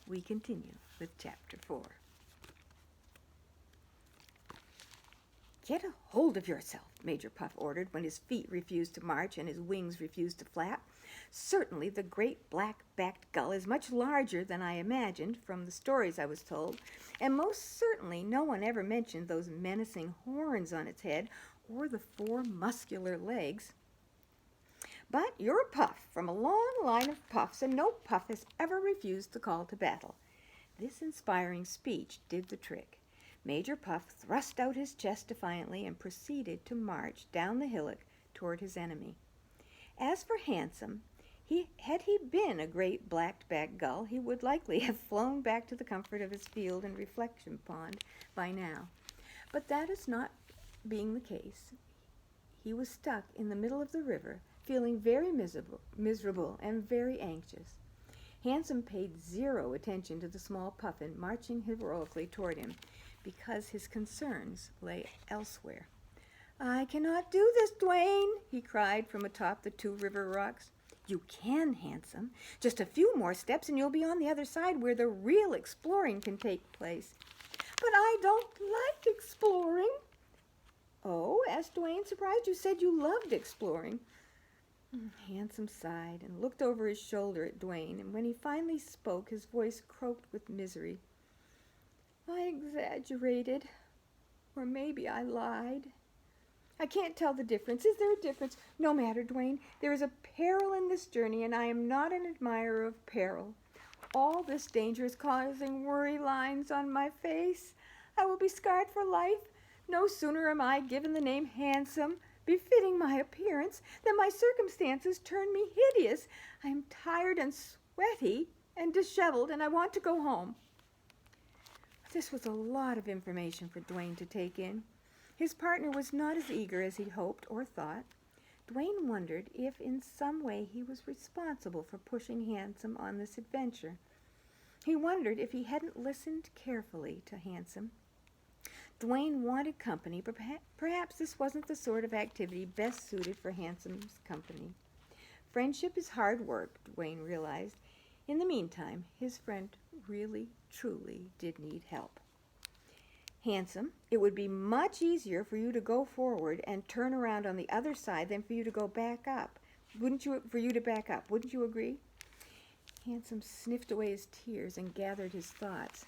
we continue with Chapter 4. "Get a hold of yourself," Major Puff ordered when his feet refused to march and his wings refused to flap. "Certainly the great black-backed gull is much larger than I imagined from the stories I was told, and most certainly no one ever mentioned those menacing horns on its head or the 4 muscular legs. But you're a Puff from a long line of Puffs, and no Puff has ever refused the call to battle." This inspiring speech did the trick. Major Puff thrust out his chest defiantly and proceeded to march down the hillock toward his enemy. As for Handsome, had he been a great black-backed gull, he would likely have flown back to the comfort of his field and reflection pond by now. But that is not being the case. He was stuck in the middle of the river, feeling very miserable and very anxious. Handsome paid 0 attention to the small puffin marching heroically toward him, because his concerns lay elsewhere. "I cannot do this, Dwayne," he cried from atop the 2 river rocks. "You can, Handsome. Just a few more steps and you'll be on the other side where the real exploring can take place." "But I don't like exploring." "Oh?" asked Dwayne, surprised. "You said you loved exploring." Handsome sighed and looked over his shoulder at Dwayne, and when he finally spoke, his voice croaked with misery. "I exaggerated, or maybe I lied. I can't tell the difference. Is there a difference? No matter, Dwayne. There is a peril in this journey, and I am not an admirer of peril. All this danger is causing worry lines on my face. I will be scarred for life. No sooner am I given the name Handsome, befitting my appearance, than my circumstances turn me hideous. I am tired and sweaty and disheveled, and I want to go home." This was a lot of information for Dwayne to take in. His partner was not as eager as he'd hoped or thought. Dwayne wondered if in some way he was responsible for pushing Handsome on this adventure. He wondered if he hadn't listened carefully to Handsome. Dwayne wanted company, but perhaps this wasn't the sort of activity best suited for Handsome's company. Friendship is hard work, Dwayne realized. In the meantime, his friend really, truly did need help. "Handsome, it would be much easier for you to go forward and turn around on the other side than for you to go back up. Wouldn't you agree?" Handsome sniffed away his tears and gathered his thoughts.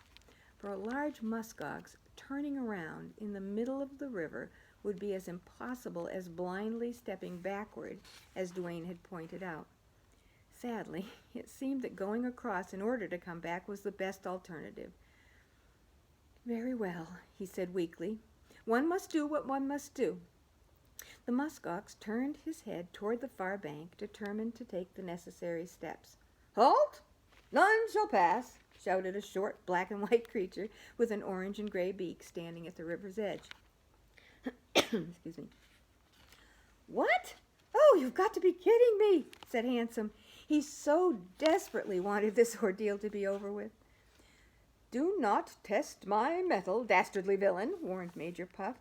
For a large muskox, turning around in the middle of the river would be as impossible as blindly stepping backward, as Dwayne had pointed out. Sadly, it seemed that going across in order to come back was the best alternative. "Very well," he said weakly. "One must do what one must do." The muskox turned his head toward the far bank, determined to take the necessary steps. "Halt! None shall pass!" shouted a short black and white creature with an orange and gray beak standing at the river's edge. Excuse me. "What? Oh, you've got to be kidding me," said Handsome. He so desperately wanted this ordeal to be over with. "Do not test my mettle, dastardly villain," warned Major Puff.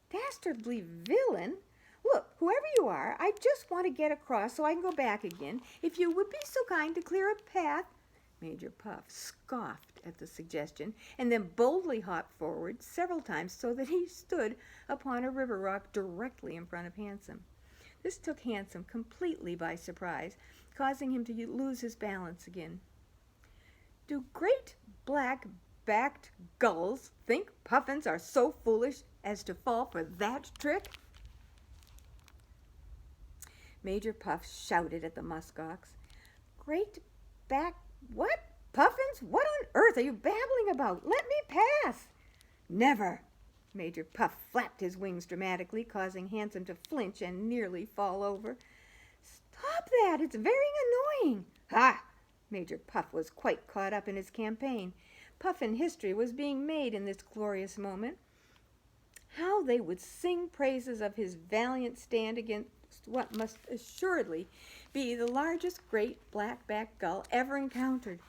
"Dastardly villain? Look, whoever you are, I just want to get across so I can go back again. If you would be so kind to clear a path—" Major Puff scoffed at the suggestion and then boldly hopped forward several times so that he stood upon a river rock directly in front of Handsome. This took Handsome completely by surprise, causing him to lose his balance again. "Do great black-backed gulls think puffins are so foolish as to fall for that trick?" Major Puff shouted at the muskox. "What? Puffins? What on earth are you babbling about? Let me pass!" "Never!" Major Puff flapped his wings dramatically, causing Handsome to flinch and nearly fall over. "Stop that! It's very annoying!" "Ha!" Major Puff was quite caught up in his campaign. Puffin history was being made in this glorious moment. How they would sing praises of his valiant stand against what must assuredly be the largest great black-backed gull ever encountered.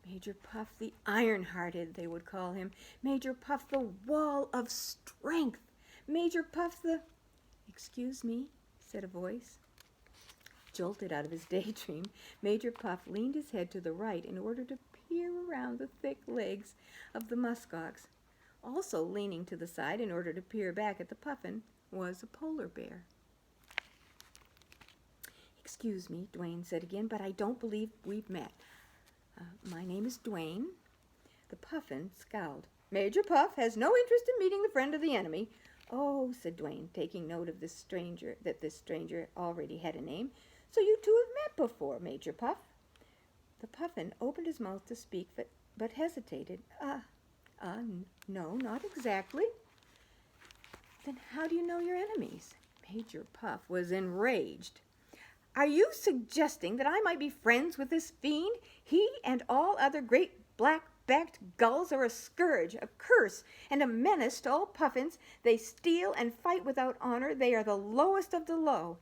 Major Puff the Iron-Hearted, they would call him. Major Puff the Wall of Strength. Major Puff the... "Excuse me," said a voice. jolted out of his daydream, Major Puff leaned his head to the right in order to peer around the thick legs of the muskox. Also leaning to the side in order to peer back at the puffin was a polar bear. "Excuse me," Dwayne said again, "but I don't believe we've met. My name is Dwayne." The puffin scowled. "Major Puff has no interest in meeting the friend of the enemy." "Oh," said Dwayne, taking note of this stranger already had a name. "So you two have met before, Major Puff?" The puffin opened his mouth to speak, but hesitated. No, not exactly." "Then how do you know your enemies?" Major Puff was enraged. "Are you suggesting that I might be friends with this fiend? He and all other great black-backed gulls are a scourge, a curse, and a menace to all puffins. They steal and fight without honor. They are the lowest of the low."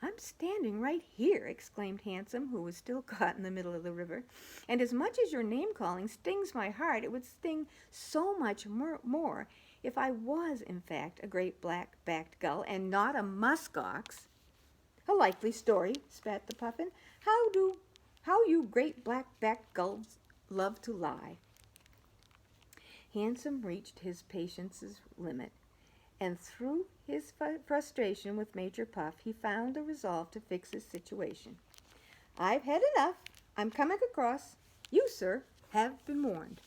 "I'm standing right here," exclaimed Handsome, who was still caught in the middle of the river. "And as much as your name-calling stings my heart, it would sting so much more if I was, in fact, a great black-backed gull and not a muskox." "A likely story," spat the puffin. How you great black-backed gulls love to lie." Handsome reached his patience's limit, and through his frustration with Major Puff, he found the resolve to fix his situation. "I've had enough. I'm coming across. You, sir, have been warned."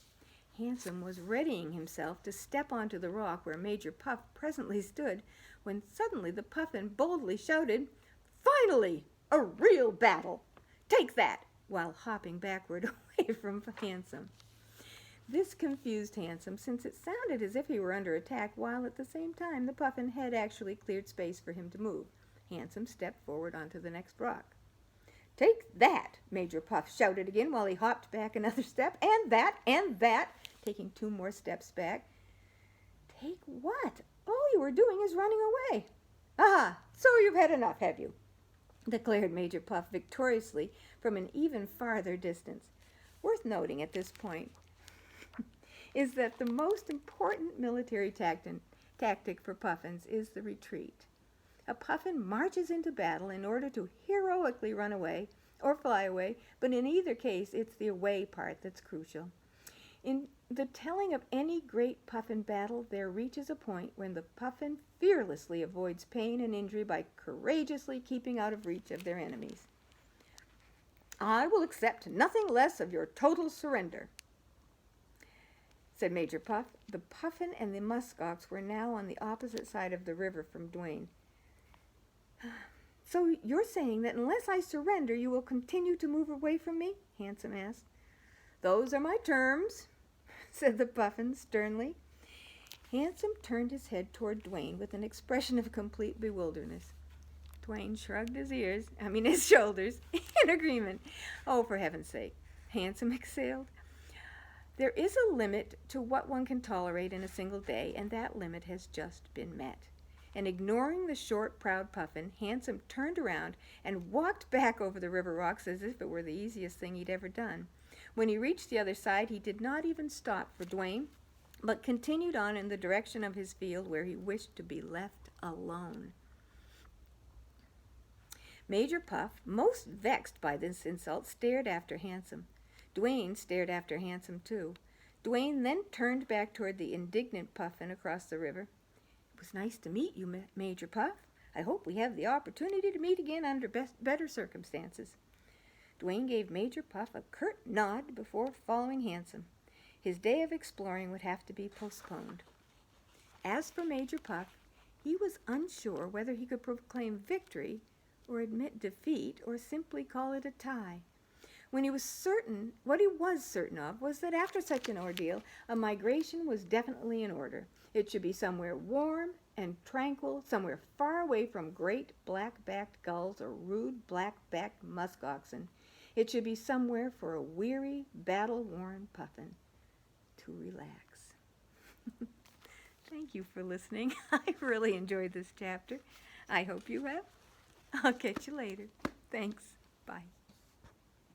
Handsome was readying himself to step onto the rock where Major Puff presently stood, when suddenly the puffin boldly shouted, "Finally, a real battle! Take that!" while hopping backward away from Handsome. This confused Handsome, since it sounded as if he were under attack, while at the same time the puffin had actually cleared space for him to move. Handsome stepped forward onto the next rock. "Take that!" Major Puff shouted again while he hopped back another step. And that, taking 2 more steps back. "Take what? All you are doing is running away." "Ah, so you've had enough, have you?" declared Major Puff victoriously from an even farther distance. Worth noting at this point is that the most important military tactic for puffins is the retreat. A puffin marches into battle in order to heroically run away or fly away, but in either case, it's the away part that's crucial. In the telling of any great puffin battle, there reaches a point when the puffin fearlessly avoids pain and injury by courageously keeping out of reach of their enemies. "I will accept nothing less of your total surrender," said Major Puff. The puffin and the muskox were now on the opposite side of the river from Dwayne. "So you're saying that unless I surrender, you will continue to move away from me?" Handsome asked. "Those are my terms," said the puffin sternly. Handsome turned his head toward Dwayne with an expression of complete bewilderment. Dwayne shrugged his shoulders in agreement. "Oh, for heaven's sake," Handsome exhaled. "There is a limit to what one can tolerate in a single day, and that limit has just been met." And ignoring the short, proud puffin, Handsome turned around and walked back over the river rocks as if it were the easiest thing he'd ever done. When he reached the other side, he did not even stop for Dwayne, but continued on in the direction of his field where he wished to be left alone. Major Puff, most vexed by this insult, stared after Handsome. Dwayne stared after Handsome, too. Dwayne then turned back toward the indignant puffin across the river. "It was nice to meet you, Major Puff. I hope we have the opportunity to meet again under better circumstances." Dwayne gave Major Puff a curt nod before following Handsome. His day of exploring would have to be postponed. As for Major Puff, he was unsure whether he could proclaim victory or admit defeat or simply call it a tie. What he was certain of was that after such an ordeal, a migration was definitely in order. It should be somewhere warm and tranquil, somewhere far away from great black-backed gulls or rude black-backed muskoxen. It should be somewhere for a weary, battle-worn puffin to relax. Thank you for listening. I really enjoyed this chapter. I hope you have. I'll catch you later. Thanks. Bye.